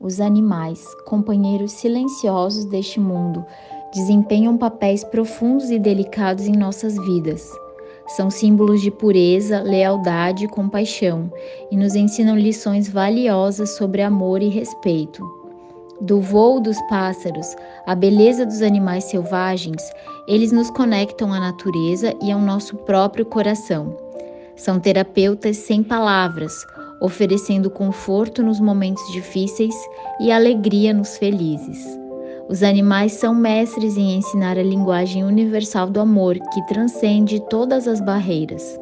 os animais, companheiros silenciosos deste mundo, desempenham papéis profundos e delicados em nossas vidas. São símbolos de pureza, lealdade e compaixão e nos ensinam lições valiosas sobre amor e respeito. Do voo dos pássaros à beleza dos animais selvagens, eles nos conectam à natureza e ao nosso próprio coração. São terapeutas sem palavras, oferecendo conforto nos momentos difíceis e alegria nos felizes. Os animais são mestres em ensinar a linguagem universal do amor que transcende todas as barreiras.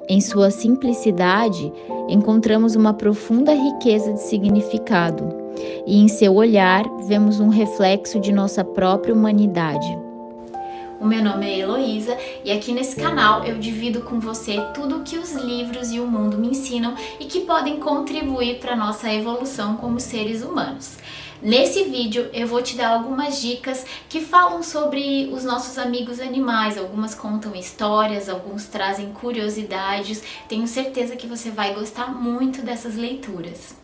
Em sua simplicidade, encontramos uma profunda riqueza de significado, e em seu olhar vemos um reflexo de nossa própria humanidade. O meu nome é Heloísa e aqui nesse canal eu divido com você tudo o que os livros e o mundo me ensinam e que podem contribuir para a nossa evolução como seres humanos. Nesse vídeo eu vou te dar algumas dicas que falam sobre os nossos amigos animais, algumas contam histórias, alguns trazem curiosidades, tenho certeza que você vai gostar muito dessas leituras.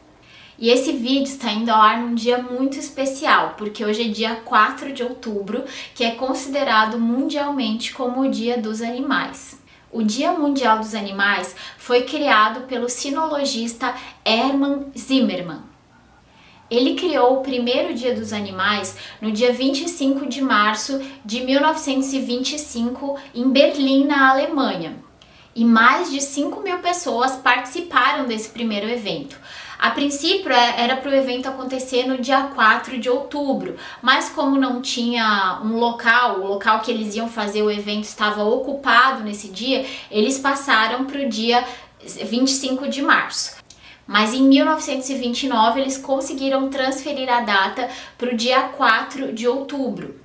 E esse vídeo está indo ao ar num dia muito especial, porque hoje é dia 4 de outubro, que é considerado mundialmente como o Dia dos Animais. O Dia Mundial dos Animais foi criado pelo sinologista Hermann Zimmermann. Ele criou o primeiro Dia dos Animais no dia 25 de março de 1925 em Berlim, na Alemanha. E mais de 5.000 pessoas participaram desse primeiro evento. A princípio era para o evento acontecer no dia 4 de outubro, mas como não tinha um local, o local que eles iam fazer o evento estava ocupado nesse dia, eles passaram para o dia 25 de março. Mas em 1929 eles conseguiram transferir a data para o dia 4 de outubro.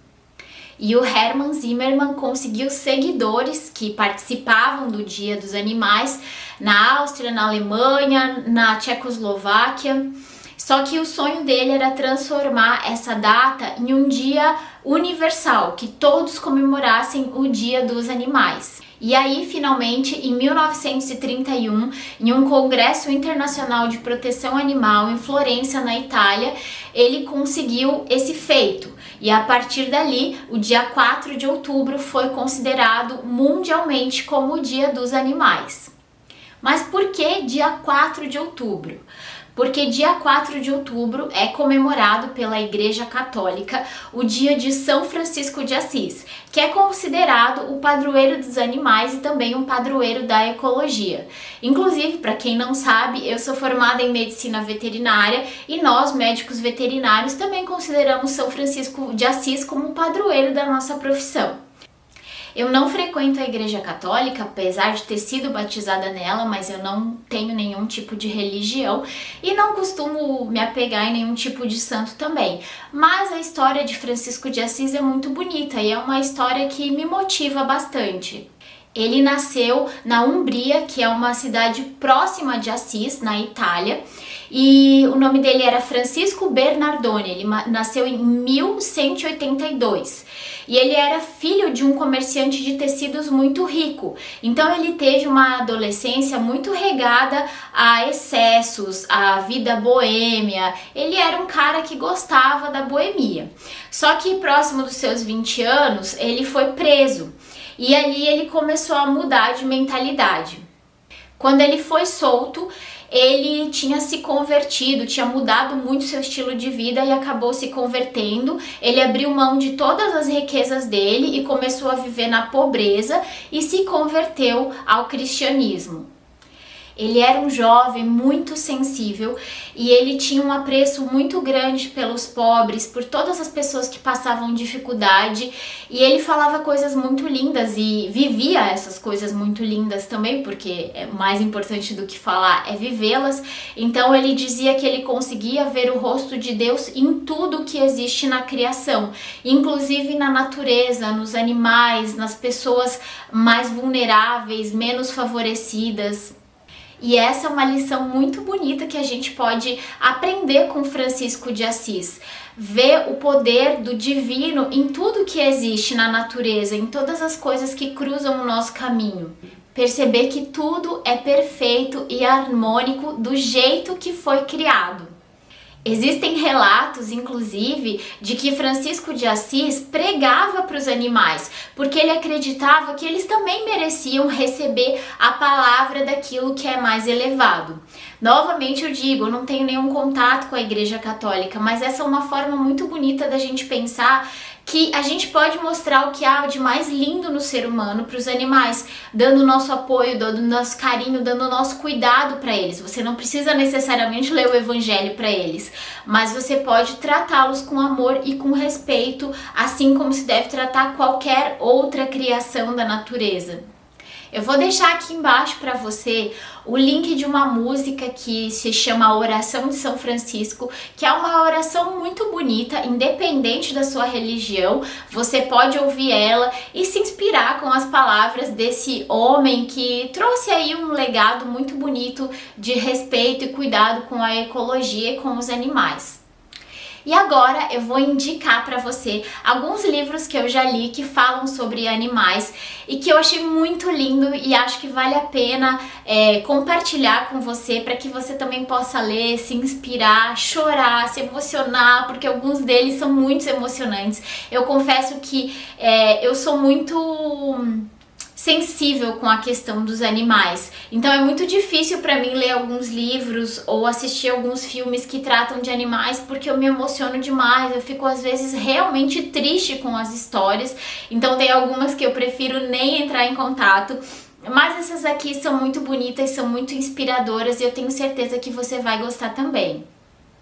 E o Hermann Zimmermann conseguiu seguidores que participavam do Dia dos Animais na Áustria, na Alemanha, na Tchecoslováquia. Só que o sonho dele era transformar essa data em um dia universal, que todos comemorassem o Dia dos Animais. E aí, finalmente, em 1931, em um congresso internacional de proteção animal em Florença, na Itália, ele conseguiu esse feito. E a partir dali, o dia 4 de outubro foi considerado mundialmente como o Dia dos Animais. Mas por que dia 4 de outubro? Porque dia 4 de outubro é comemorado pela Igreja Católica o dia de São Francisco de Assis, que é considerado o padroeiro dos animais e também um padroeiro da ecologia. Inclusive, para quem não sabe, eu sou formada em medicina veterinária e nós, médicos veterinários, também consideramos São Francisco de Assis como o padroeiro da nossa profissão. Eu não frequento a Igreja Católica, apesar de ter sido batizada nela, mas eu não tenho nenhum tipo de religião e não costumo me apegar em nenhum tipo de santo também. Mas a história de Francisco de Assis é muito bonita e é uma história que me motiva bastante. Ele nasceu na Umbria, que é uma cidade próxima de Assis, na Itália, e o nome dele era Francisco Bernardone. Ele nasceu em 1182 e ele era filho de um comerciante de tecidos muito rico. Então ele teve uma adolescência muito regada a excessos, a vida boêmia. Ele era um cara que gostava da boemia. Só que próximo dos seus 20 anos, ele foi preso. E ali ele começou a mudar de mentalidade. Quando ele foi solto, ele tinha se convertido, tinha mudado muito seu estilo de vida e acabou se convertendo. Ele abriu mão de todas as riquezas dele e começou a viver na pobreza e se converteu ao cristianismo. Ele era um jovem muito sensível e ele tinha um apreço muito grande pelos pobres, por todas as pessoas que passavam dificuldade, e ele falava coisas muito lindas e vivia essas coisas muito lindas também, porque é mais importante do que falar é vivê-las. Então ele dizia que ele conseguia ver o rosto de Deus em tudo que existe na criação, inclusive na natureza, nos animais, nas pessoas mais vulneráveis, menos favorecidas. E essa é uma lição muito bonita que a gente pode aprender com Francisco de Assis. Ver o poder do divino em tudo que existe na natureza, em todas as coisas que cruzam o nosso caminho. Perceber que tudo é perfeito e harmônico do jeito que foi criado. Existem relatos, inclusive, de que Francisco de Assis pregava para os animais, porque ele acreditava que eles também mereciam receber a palavra daquilo que é mais elevado. Novamente eu digo, eu não tenho nenhum contato com a Igreja Católica, mas essa é uma forma muito bonita da gente pensar que a gente pode mostrar o que há de mais lindo no ser humano para os animais, dando nosso apoio, dando nosso carinho, dando nosso cuidado para eles. Você não precisa necessariamente ler o evangelho para eles, mas você pode tratá-los com amor e com respeito, assim como se deve tratar qualquer outra criação da natureza. Eu vou deixar aqui embaixo para você o link de uma música que se chama Oração de São Francisco, que é uma oração muito bonita, independente da sua religião. Você pode ouvir ela e se inspirar com as palavras desse homem que trouxe aí um legado muito bonito de respeito e cuidado com a ecologia e com os animais. E agora eu vou indicar para você alguns livros que eu já li que falam sobre animais e que eu achei muito lindo e acho que vale a pena compartilhar com você para que você também possa ler, se inspirar, chorar, se emocionar, porque alguns deles são muito emocionantes. Eu confesso que eu sou muito sensível com a questão dos animais. Então é muito difícil para mim ler alguns livros ou assistir alguns filmes que tratam de animais porque eu me emociono demais, eu fico às vezes realmente triste com as histórias. Então tem algumas que eu prefiro nem entrar em contato. Mas essas aqui são muito bonitas, são muito inspiradoras e eu tenho certeza que você vai gostar também.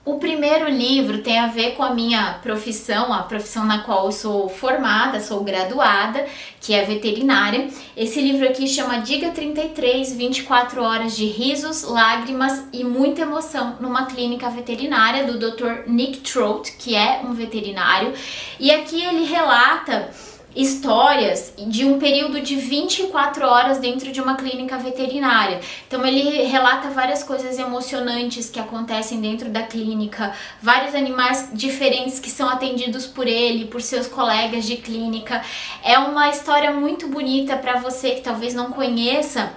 O primeiro livro tem a ver com a minha profissão, a profissão na qual eu sou formada, sou graduada, que é veterinária. Esse livro aqui chama Diga 33, 24 horas de risos, lágrimas e muita emoção numa clínica veterinária, do Dr. Nick Trout, que é um veterinário. E aqui ele relata histórias de um período de 24 horas dentro de uma clínica veterinária. Então ele relata várias coisas emocionantes que acontecem dentro da clínica, vários animais diferentes que são atendidos por ele, por seus colegas de clínica. É uma história muito bonita para você que talvez não conheça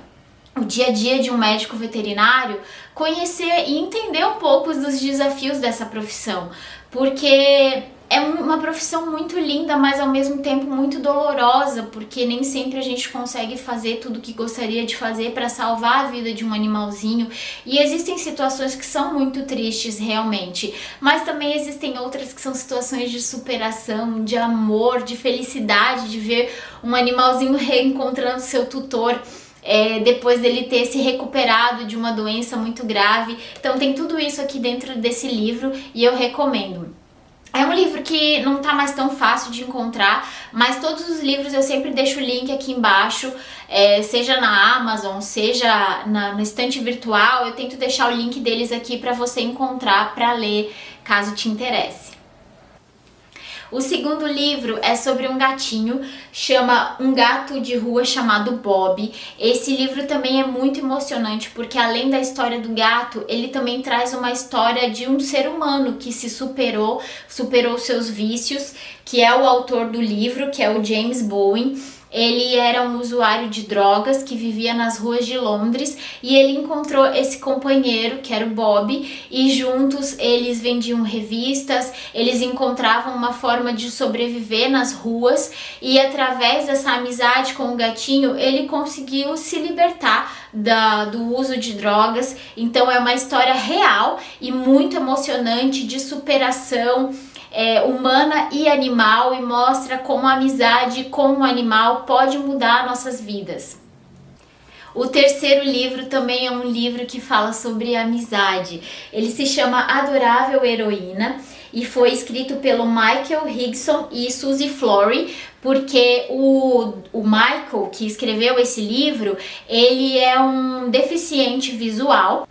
o dia a dia de um médico veterinário, conhecer e entender um pouco dos desafios dessa profissão, porque é uma profissão muito linda, mas ao mesmo tempo muito dolorosa, porque nem sempre a gente consegue fazer tudo o que gostaria de fazer para salvar a vida de um animalzinho. E existem situações que são muito tristes realmente, mas também existem outras que são situações de superação, de amor, de felicidade, de ver um animalzinho reencontrando seu tutor. Depois dele ter se recuperado de uma doença muito grave. Então tem tudo isso aqui dentro desse livro e eu recomendo. É um livro que não tá mais tão fácil de encontrar, mas todos os livros eu sempre deixo o link aqui embaixo, seja na Amazon, seja na estante virtual, eu tento deixar o link deles aqui para você encontrar, para ler, caso te interesse. O segundo livro é sobre um gatinho, chama Um Gato de Rua Chamado Bob. Esse livro também é muito emocionante, porque além da história do gato, ele também traz uma história de um ser humano que se superou seus vícios, que é o autor do livro, que é o James Bowen. Ele era um usuário de drogas que vivia nas ruas de Londres e ele encontrou esse companheiro, que era o Bob, e juntos eles vendiam revistas, eles encontravam uma forma de sobreviver nas ruas e através dessa amizade com o gatinho ele conseguiu se libertar do uso de drogas. Então é uma história real e muito emocionante de superação humana e animal, e mostra como a amizade com o animal pode mudar nossas vidas. O terceiro livro também é um livro que fala sobre amizade. Ele se chama Adorável Heroína e foi escrito pelo Michael Higson e Suzy Flory, porque o Michael, que escreveu esse livro, ele é um deficiente visual.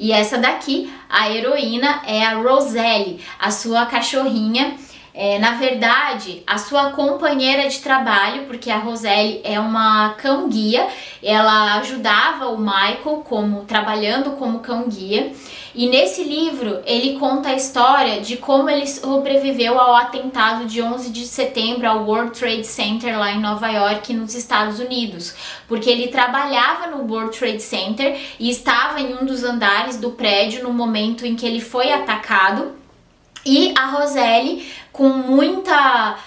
E essa daqui, a heroína, é a Roselle, a sua cachorrinha. Na verdade, a sua companheira de trabalho, porque a Roselle é uma cão-guia, ela ajudava o Michael trabalhando como cão-guia. E nesse livro ele conta a história de como ele sobreviveu ao atentado de 11 de setembro ao World Trade Center lá em Nova York, nos Estados Unidos. Porque ele trabalhava no World Trade Center e estava em um dos andares do prédio no momento em que ele foi atacado. E a Roselle, com muita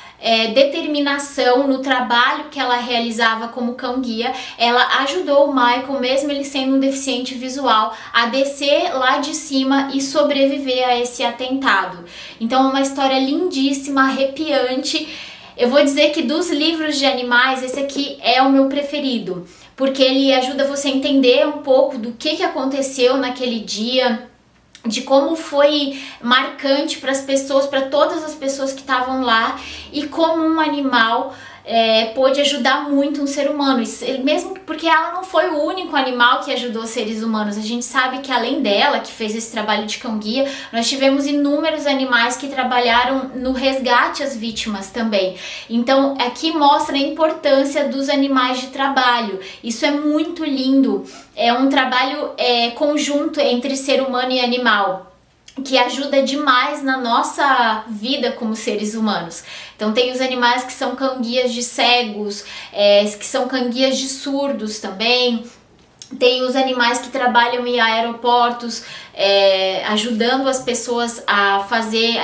determinação no trabalho que ela realizava como cão-guia, ela ajudou o Michael, mesmo ele sendo um deficiente visual, a descer lá de cima e sobreviver a esse atentado. Então é uma história lindíssima, arrepiante. Eu vou dizer que dos livros de animais, esse aqui é o meu preferido, porque ele ajuda você a entender um pouco do que aconteceu naquele dia, de como foi marcante para as pessoas, para todas as pessoas que estavam lá, e como um animal pôde ajudar muito um ser humano, mesmo porque ela não foi o único animal que ajudou seres humanos. A gente sabe que além dela, que fez esse trabalho de cão-guia, nós tivemos inúmeros animais que trabalharam no resgate às vítimas também. Então aqui mostra a importância dos animais de trabalho. Isso é muito lindo, é um trabalho conjunto entre ser humano e animal, que ajuda demais na nossa vida como seres humanos. Então tem os animais que são cão-guias de cegos, que são cão-guias de surdos também. Tem os animais que trabalham em aeroportos, ajudando as pessoas a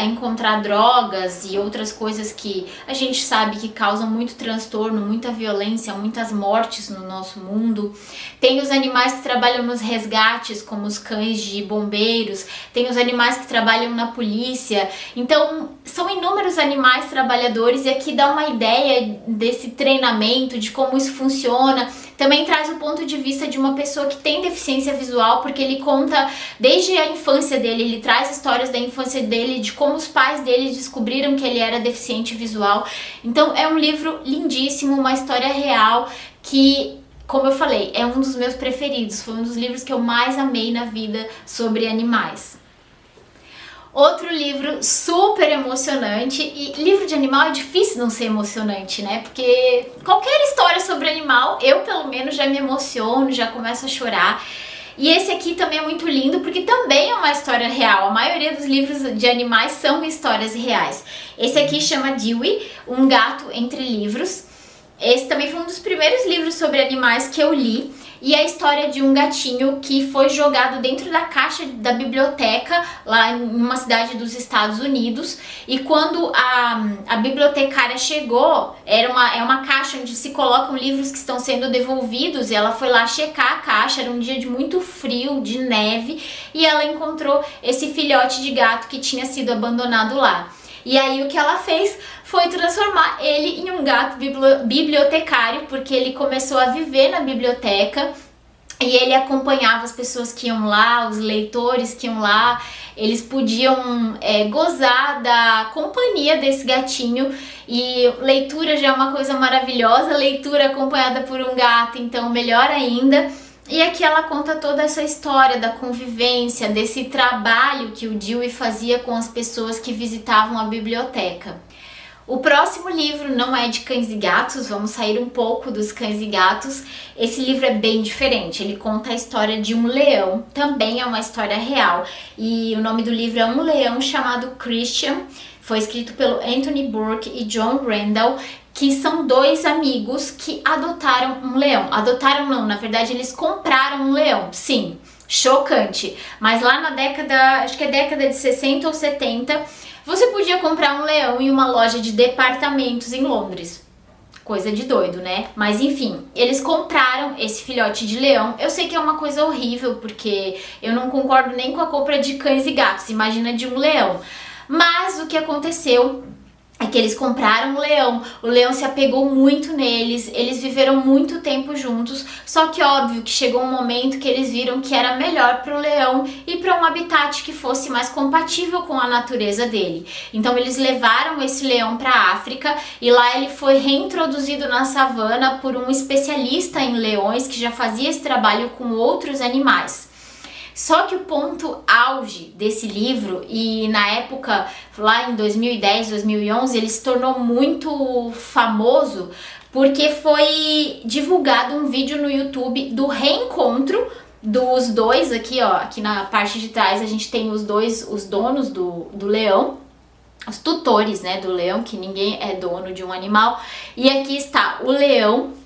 encontrar drogas e outras coisas que a gente sabe que causam muito transtorno, muita violência, muitas mortes no nosso mundo. Tem os animais que trabalham nos resgates, como os cães de bombeiros. Tem os animais que trabalham na polícia. Então são inúmeros animais trabalhadores, e aqui dá uma ideia desse treinamento, de como isso funciona. Também traz o ponto de vista de uma pessoa que tem deficiência visual, porque ele conta desde a infância dele, ele traz histórias da infância dele, de como os pais dele descobriram que ele era deficiente visual. Então é um livro lindíssimo, uma história real que, como eu falei, é um dos meus preferidos, foi um dos livros que eu mais amei na vida sobre animais. Outro livro super emocionante, e livro de animal é difícil não ser emocionante, né? Porque qualquer história sobre animal, eu pelo menos já me emociono, já começo a chorar. E esse aqui também é muito lindo, porque também é uma história real. A maioria dos livros de animais são histórias reais. Esse aqui chama Dewey, Um Gato Entre Livros. Esse também foi um dos primeiros livros sobre animais que eu li. E a história de um gatinho que foi jogado dentro da caixa da biblioteca lá em uma cidade dos Estados Unidos. E quando a bibliotecária chegou, é uma caixa onde se colocam livros que estão sendo devolvidos, e ela foi lá checar a caixa. Era um dia de muito frio, de neve, e ela encontrou esse filhote de gato que tinha sido abandonado lá. E aí o que ela fez foi transformar ele em um gato bibliotecário, porque ele começou a viver na biblioteca e ele acompanhava as pessoas que iam lá, os leitores que iam lá. Eles podiam gozar da companhia desse gatinho, e leitura já é uma coisa maravilhosa, leitura acompanhada por um gato, então melhor ainda. E aqui ela conta toda essa história da convivência, desse trabalho que o Dewey fazia com as pessoas que visitavam a biblioteca. O próximo livro não é de cães e gatos, vamos sair um pouco dos cães e gatos. Esse livro é bem diferente, ele conta a história de um leão, também é uma história real. E o nome do livro é Um Leão Chamado Christian, foi escrito pelo Anthony Burke e John Randall, que são dois amigos que adotaram um leão. Adotaram não, na verdade eles compraram um leão, sim, chocante. Mas lá na acho que é década de 60 ou 70, você podia comprar um leão em uma loja de departamentos em Londres. Coisa de doido, né? Mas enfim, eles compraram esse filhote de leão. Eu sei que é uma coisa horrível, porque eu não concordo nem com a compra de cães e gatos, imagina de um leão. Mas o que aconteceu é que eles compraram o leão se apegou muito neles, eles viveram muito tempo juntos, só que óbvio que chegou um momento que eles viram que era melhor para o leão ir para um habitat que fosse mais compatível com a natureza dele. Então eles levaram esse leão para a África, e lá ele foi reintroduzido na savana por um especialista em leões que já fazia esse trabalho com outros animais. Só que o ponto auge desse livro, e na época, lá em 2010, 2011, ele se tornou muito famoso porque foi divulgado um vídeo no YouTube do reencontro dos dois aqui, ó, aqui na parte de trás a gente tem os donos do leão, os tutores, né, do leão, que ninguém é dono de um animal, e aqui está o leão.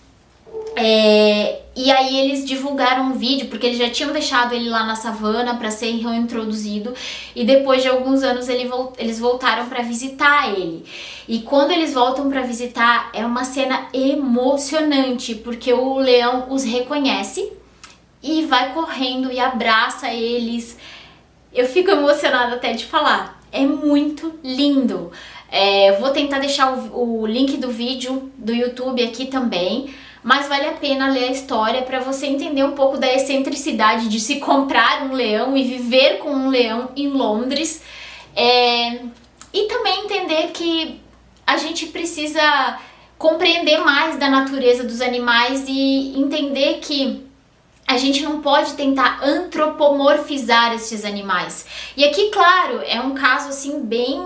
E aí eles divulgaram um vídeo, porque eles já tinham deixado ele lá na savana para ser reintroduzido, e depois de alguns anos eles voltaram para visitar ele. E quando eles voltam para visitar, é uma cena emocionante, porque o leão os reconhece e vai correndo e abraça eles. Eu fico emocionada até de falar, é muito lindo. Vou tentar deixar o link do vídeo do YouTube aqui também, mas vale a pena ler a história para você entender um pouco da excentricidade de se comprar um leão e viver com um leão em Londres, e também entender que a gente precisa compreender mais da natureza dos animais e entender que a gente não pode tentar antropomorfizar esses animais. E aqui, claro, é um caso assim bem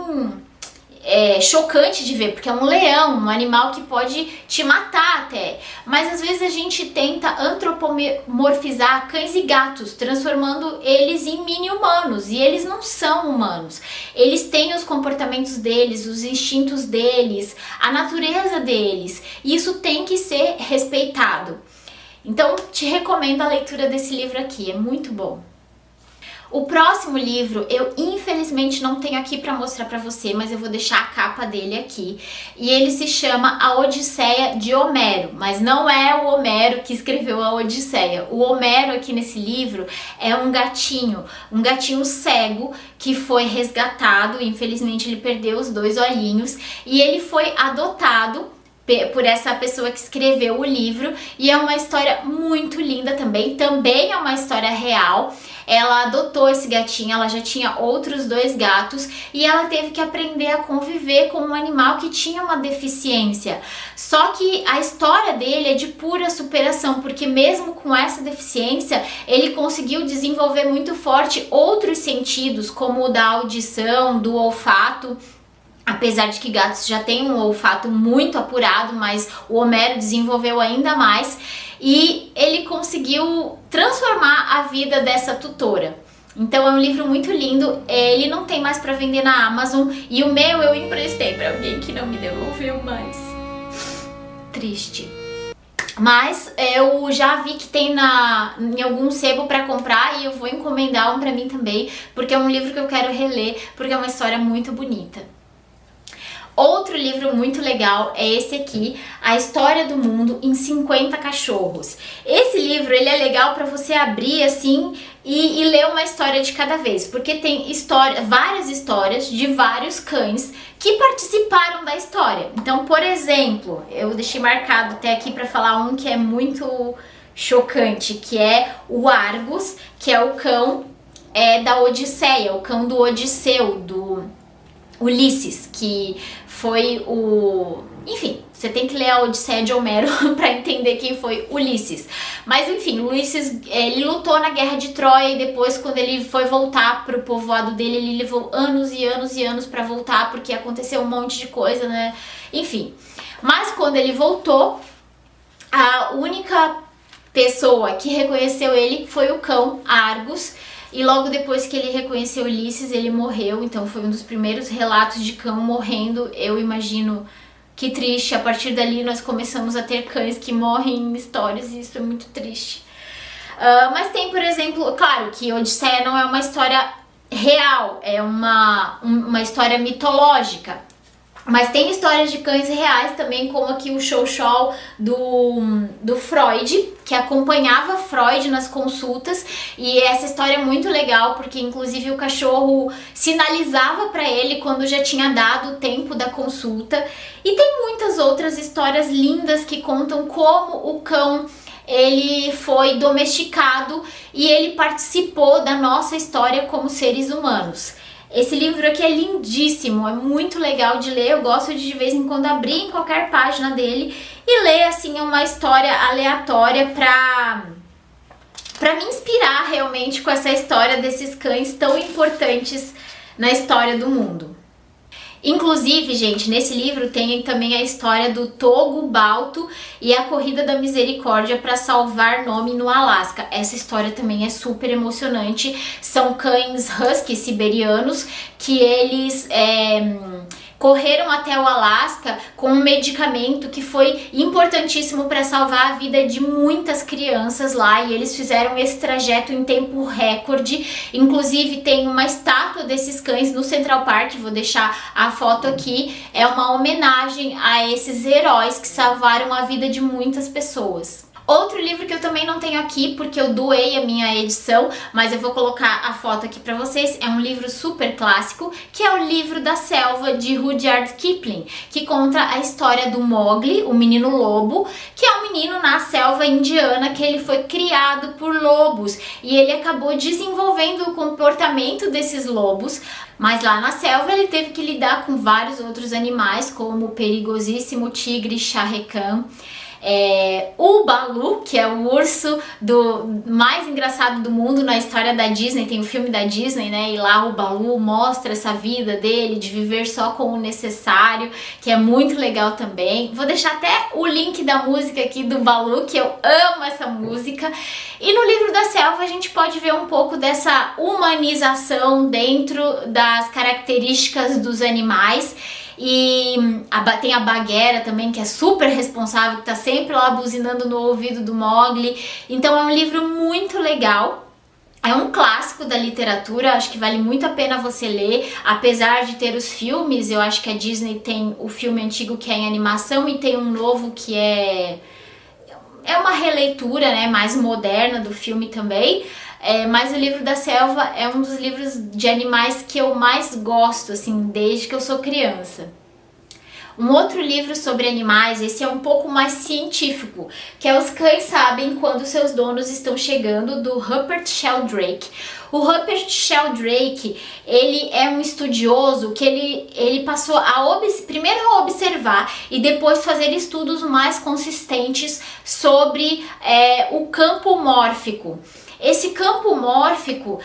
chocante de ver, porque é um leão, um animal que pode te matar até. Mas às vezes a gente tenta antropomorfizar cães e gatos, transformando eles em mini-humanos, e eles não são humanos. Eles têm os comportamentos deles, os instintos deles, a natureza deles, e isso tem que ser respeitado. Então, te recomendo a leitura desse livro aqui, é muito bom. O próximo livro, eu infelizmente não tenho aqui para mostrar para você, mas eu vou deixar a capa dele aqui. E ele se chama A Odisseia de Homero, mas não é o Homero que escreveu a Odisseia. O Homero aqui nesse livro é um gatinho cego que foi resgatado, infelizmente ele perdeu os 2 olhinhos, e ele foi adotado por essa pessoa que escreveu o livro, e é uma história muito linda também é uma história real. Ela adotou esse gatinho, ela já tinha outros 2 gatos, e ela teve que aprender a conviver com um animal que tinha uma deficiência. Só que a história dele é de pura superação, porque mesmo com essa deficiência, ele conseguiu desenvolver muito forte outros sentidos, como o da audição, do olfato. Apesar de que gatos já têm um olfato muito apurado, mas o Homero desenvolveu ainda mais, e ele conseguiu transformar a vida dessa tutora. Então é um livro muito lindo, ele não tem mais para vender na Amazon, e o meu eu emprestei para alguém que não me devolveu mais. Triste. Mas eu já vi que tem em algum sebo para comprar, e eu vou encomendar um para mim também, porque é um livro que eu quero reler, porque é uma história muito bonita. Outro livro muito legal é esse aqui, A História do Mundo em 50 Cachorros. Esse livro ele é legal para você abrir assim e ler uma história de cada vez, porque tem várias histórias de vários cães que participaram da história. Então, por exemplo, eu deixei marcado até aqui para falar um que é muito chocante, que é o Argus, que é o cão da Odisseia, o cão do Odisseu, do Ulisses, que foi o... Enfim, você tem que ler a Odisseia de Homero para entender quem foi Ulisses. Mas enfim, Ulisses, ele lutou na Guerra de Troia, e depois quando ele foi voltar pro povoado dele, ele levou anos e anos e anos para voltar, porque aconteceu um monte de coisa, né? Enfim, mas quando ele voltou, a única pessoa que reconheceu ele foi o cão Argus. E logo depois que ele reconheceu Ulisses, ele morreu. Então foi um dos primeiros relatos de cão morrendo. Eu imagino que triste. A partir dali nós começamos a ter cães que morrem em histórias, e isso é muito triste. Mas tem, por exemplo, claro que Odisseia não é uma história real, é uma história mitológica. Mas tem histórias de cães reais também, como aqui o Chow do Freud, que acompanhava Freud nas consultas. E essa história é muito legal, porque inclusive o cachorro sinalizava para ele quando já tinha dado o tempo da consulta. E tem muitas outras histórias lindas que contam como o cão ele foi domesticado e ele participou da nossa história como seres humanos. Esse livro aqui é lindíssimo, é muito legal de ler. Eu gosto de vez em quando abrir em qualquer página dele e ler assim uma história aleatória para me inspirar realmente com essa história desses cães tão importantes na história do mundo. Inclusive, gente, nesse livro tem também a história do Togo Balto e a Corrida da Misericórdia para salvar nome no Alasca. Essa história também é super emocionante. São cães husky siberianos que eles correram até o Alasca com um medicamento que foi importantíssimo para salvar a vida de muitas crianças lá, e eles fizeram esse trajeto em tempo recorde. Inclusive tem uma estátua desses cães no Central Park, vou deixar a foto aqui. É uma homenagem a esses heróis que salvaram a vida de muitas pessoas. Outro livro que eu também não tenho aqui, porque eu doei a minha edição, mas eu vou colocar a foto aqui pra vocês, é um livro super clássico, que é o Livro da Selva, de Rudyard Kipling, que conta a história do Mowgli, o menino lobo, que é um menino na selva indiana, que ele foi criado por lobos, e ele acabou desenvolvendo o comportamento desses lobos, mas lá na selva ele teve que lidar com vários outros animais, como o perigosíssimo tigre Shere Khan, o Baloo, que é o urso mais engraçado do mundo na história da Disney, tem o filme da Disney, né? E lá o Baloo mostra essa vida dele, de viver só com o necessário, que é muito legal também. Vou deixar até o link da música aqui do Baloo, que eu amo essa música. E no Livro da Selva a gente pode ver um pouco dessa humanização dentro das características dos animais. E tem a Bagheera também, que é super responsável, que tá sempre lá buzinando no ouvido do Mowgli. Então é um livro muito legal. É um clássico da literatura, acho que vale muito a pena você ler, apesar de ter os filmes. Eu acho que a Disney tem o filme antigo que é em animação e tem um novo que é uma releitura, né, mais moderna do filme também. Mas o Livro da Selva é um dos livros de animais que eu mais gosto, assim, desde que eu sou criança. Um outro livro sobre animais, esse é um pouco mais científico, que é Os Cães Sabem Quando Seus Donos Estão Chegando, do Rupert Sheldrake. O Rupert Sheldrake, ele é um estudioso que ele passou primeiro a observar e depois fazer estudos mais consistentes sobre o campo mórfico. Esse campo mórfico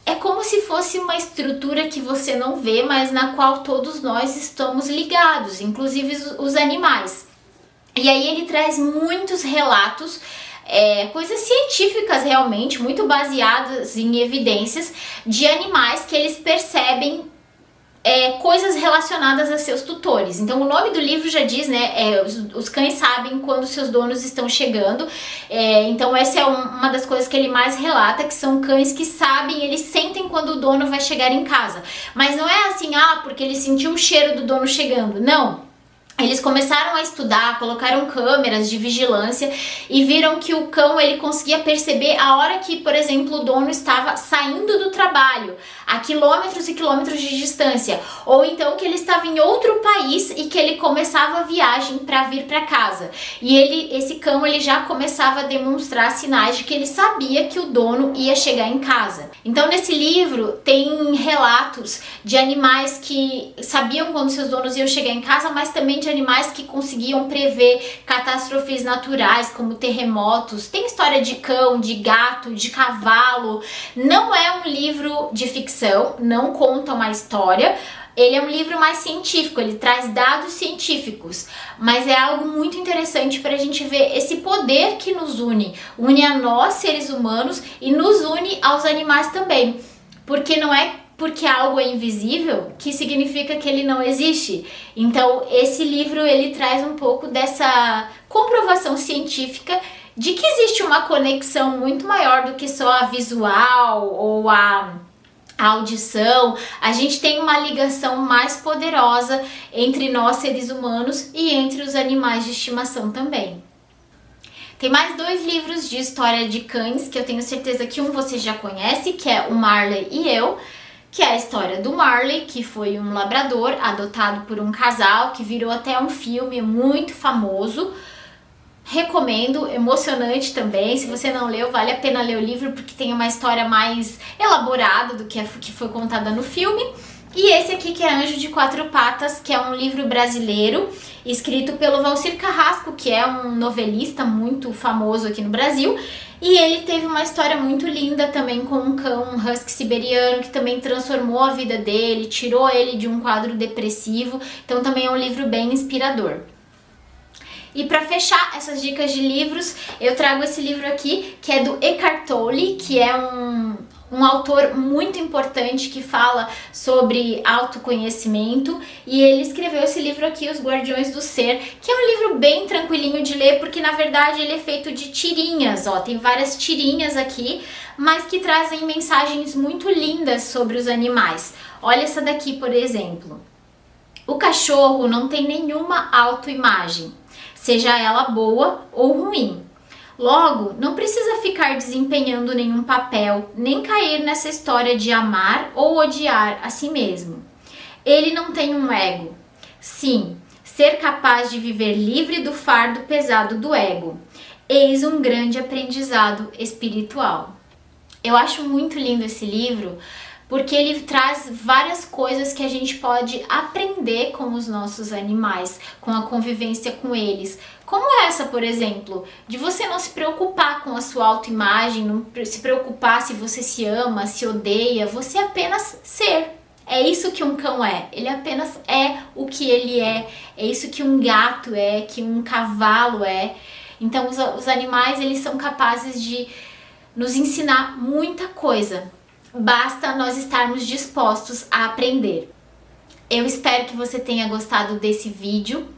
é como se fosse uma estrutura que você não vê, mas na qual todos nós estamos ligados, inclusive os animais. E aí ele traz muitos relatos, coisas científicas realmente, muito baseadas em evidências de animais que eles percebem coisas relacionadas a seus tutores. Então o nome do livro já diz, né, os cães sabem quando seus donos estão chegando. Então essa é uma das coisas que ele mais relata, que são cães que sabem, eles sentem quando o dono vai chegar em casa. Mas não é assim, porque ele sentiu o cheiro do dono chegando, não. Eles começaram a estudar, colocaram câmeras de vigilância e viram que o cão ele conseguia perceber a hora que, por exemplo, o dono estava saindo do trabalho, a quilômetros e quilômetros de distância, ou então que ele estava em outro país e que ele começava a viagem para vir para casa. E esse cão ele já começava a demonstrar sinais de que ele sabia que o dono ia chegar em casa. Então nesse livro tem relatos de animais que sabiam quando seus donos iam chegar em casa, mas também de animais que conseguiam prever catástrofes naturais, como terremotos. Tem história de cão, de gato, de cavalo. Não é um livro de ficção, não conta uma história. Ele é um livro mais científico, ele traz dados científicos, mas é algo muito interessante para a gente ver esse poder que nos une a nós, seres humanos, e nos une aos animais também, porque não é porque algo é invisível que significa que ele não existe. Então esse livro ele traz um pouco dessa comprovação científica de que existe uma conexão muito maior do que só a visual ou a audição. A gente tem uma ligação mais poderosa entre nós, seres humanos, e entre os animais de estimação também. Tem mais 2 livros de história de cães que eu tenho certeza que um você já conhece, que é O Marley e Eu, que é a história do Marley, que foi um labrador adotado por um casal, que virou até um filme muito famoso. Recomendo, emocionante também. Se você não leu, vale a pena ler o livro, porque tem uma história mais elaborada do que foi contada no filme. E esse aqui, que é Anjo de Quatro Patas, que é um livro brasileiro, escrito pelo Valcir Carrasco, que é um novelista muito famoso aqui no Brasil. E ele teve uma história muito linda também com um cão, um husky siberiano, que também transformou a vida dele, tirou ele de um quadro depressivo. Então também é um livro bem inspirador. E para fechar essas dicas de livros, eu trago esse livro aqui, que é do Eckhart Tolle, que é um autor muito importante que fala sobre autoconhecimento, e ele escreveu esse livro aqui, Os Guardiões do Ser, que é um livro bem tranquilinho de ler, porque na verdade ele é feito de tirinhas, ó, tem várias tirinhas aqui, mas que trazem mensagens muito lindas sobre os animais. Olha essa daqui, por exemplo. O cachorro não tem nenhuma autoimagem, seja ela boa ou ruim. Logo, não precisa ficar desempenhando nenhum papel, nem cair nessa história de amar ou odiar a si mesmo. Ele não tem um ego. Sim, ser capaz de viver livre do fardo pesado do ego. Eis um grande aprendizado espiritual. Eu acho muito lindo esse livro, porque ele traz várias coisas que a gente pode aprender com os nossos animais, com a convivência com eles. Como essa, por exemplo, de você não se preocupar com a sua autoimagem, não se preocupar se você se ama, se odeia, você apenas ser. É isso que um cão é, ele apenas é o que ele é isso que um gato é, que um cavalo é. Então os animais, eles são capazes de nos ensinar muita coisa. Basta nós estarmos dispostos a aprender. Eu espero que você tenha gostado desse vídeo.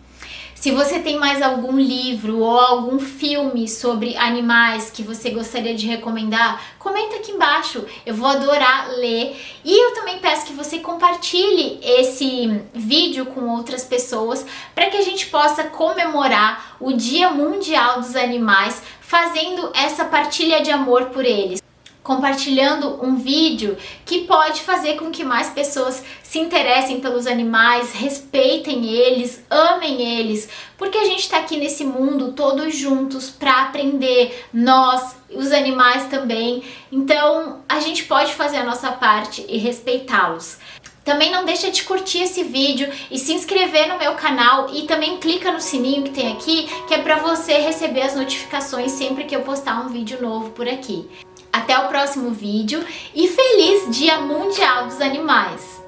Se você tem mais algum livro ou algum filme sobre animais que você gostaria de recomendar, comenta aqui embaixo, eu vou adorar ler. E eu também peço que você compartilhe esse vídeo com outras pessoas para que a gente possa comemorar o Dia Mundial dos Animais, fazendo essa partilha de amor por eles. Compartilhando um vídeo que pode fazer com que mais pessoas se interessem pelos animais, respeitem eles, amem eles, porque a gente está aqui nesse mundo todos juntos para aprender, nós, os animais também, então a gente pode fazer a nossa parte e respeitá-los. Também não deixa de curtir esse vídeo e se inscrever no meu canal, e também clica no sininho que tem aqui, que é para você receber as notificações sempre que eu postar um vídeo novo por aqui. Até o próximo vídeo e feliz Dia Mundial dos Animais!